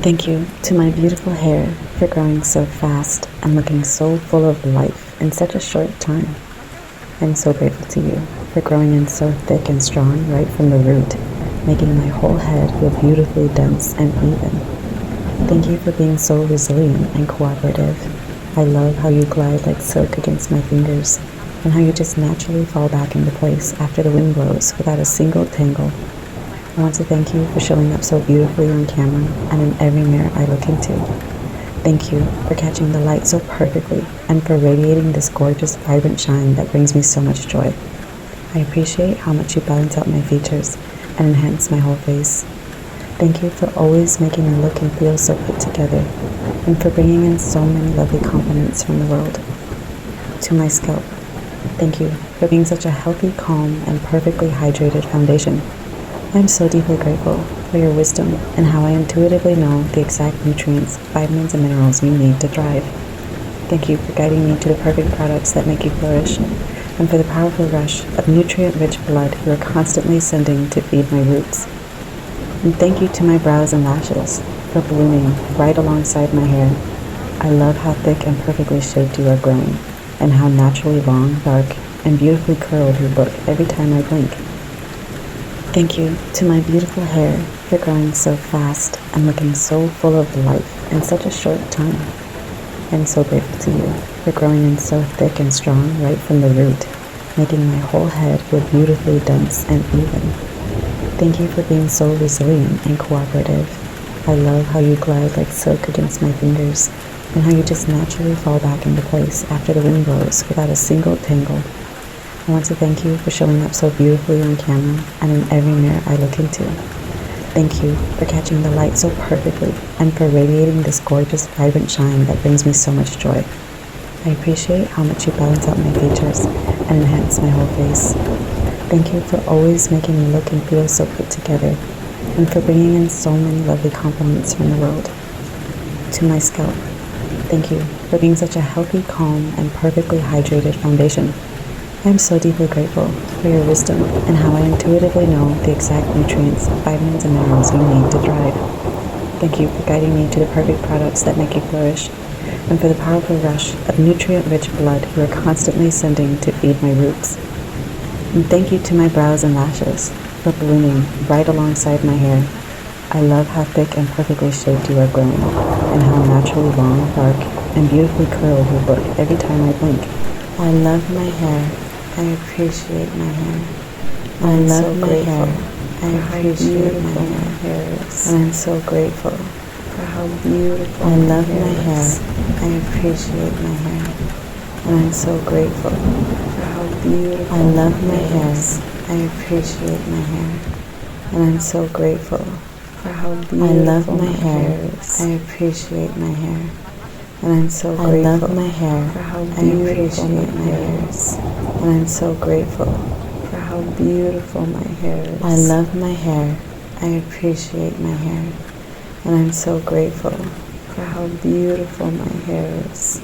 Thank you to my beautiful hair for growing so fast and looking so full of life in such a short time. I'm so grateful to you for growing in so thick and strong right from the root, making my whole head feel beautifully dense and even. Thank you for being so resilient and cooperative. I love how you glide like silk against my fingers and how you just naturally fall back into place after the wind blows without a single tangle. I want to thank you for showing up so beautifully on camera and in every mirror I look into. Thank you for catching the light so perfectly and for radiating this gorgeous, vibrant shine that brings me so much joy. I appreciate how much you balance out my features and enhance my whole face. Thank you for always making me look and feel so put together and for bringing in so many lovely compliments from the world. To my scalp, thank you for being such a healthy, calm, and perfectly hydrated foundation. I am so deeply grateful for your wisdom and how I intuitively know the exact nutrients, vitamins, and minerals you need to thrive. Thank you for guiding me to the perfect products that make you flourish and for the powerful rush of nutrient-rich blood you are constantly sending to feed my roots. And thank you to my brows and lashes for blooming right alongside my hair. I love how thick and perfectly shaped you are growing and how naturally long, dark, and beautifully curled you look every time I blink. Thank you to my beautiful hair for growing so fast and looking so full of life in such a short time. I'm so grateful to you for growing in so thick and strong right from the root, making my whole head feel beautifully dense and even. Thank you for being so resilient and cooperative. I love how you glide like silk against my fingers and how you just naturally fall back into place after the wind blows without a single tangle. I want to thank you for showing up so beautifully on camera and in every mirror I look into. Thank you for catching the light so perfectly and for radiating this gorgeous, vibrant shine that brings me so much joy. I appreciate how much you balance out my features and enhance my whole face. Thank you for always making me look and feel so put together and for bringing in so many lovely compliments from the world. To my scalp, thank you for being such a healthy, calm, and perfectly hydrated foundation. I am so deeply grateful for your wisdom and how I intuitively know the exact nutrients, vitamins, and minerals you need to thrive. Thank you for guiding me to the perfect products that make you flourish and for the powerful rush of nutrient-rich blood you are constantly sending to feed my roots. And thank you to my brows and lashes for blooming right alongside my hair. I love how thick and perfectly shaped you are growing and how naturally long, dark, and beautifully curled you look every time I blink. I love my hair. I appreciate my hair. I love my hair. I appreciate my hair. And I'm so grateful for how beautiful I love my hair. I appreciate my hair. And I'm so grateful for how beautiful I love my hair. I appreciate my hair. And I'm so grateful for how beautiful I love my hair. I appreciate my hair. And I'm so grateful. I love my hair. For how beautiful my hair is. And I'm so grateful for how beautiful my hair is. I love my hair. I appreciate my hair. And I'm so grateful for how beautiful my hair is.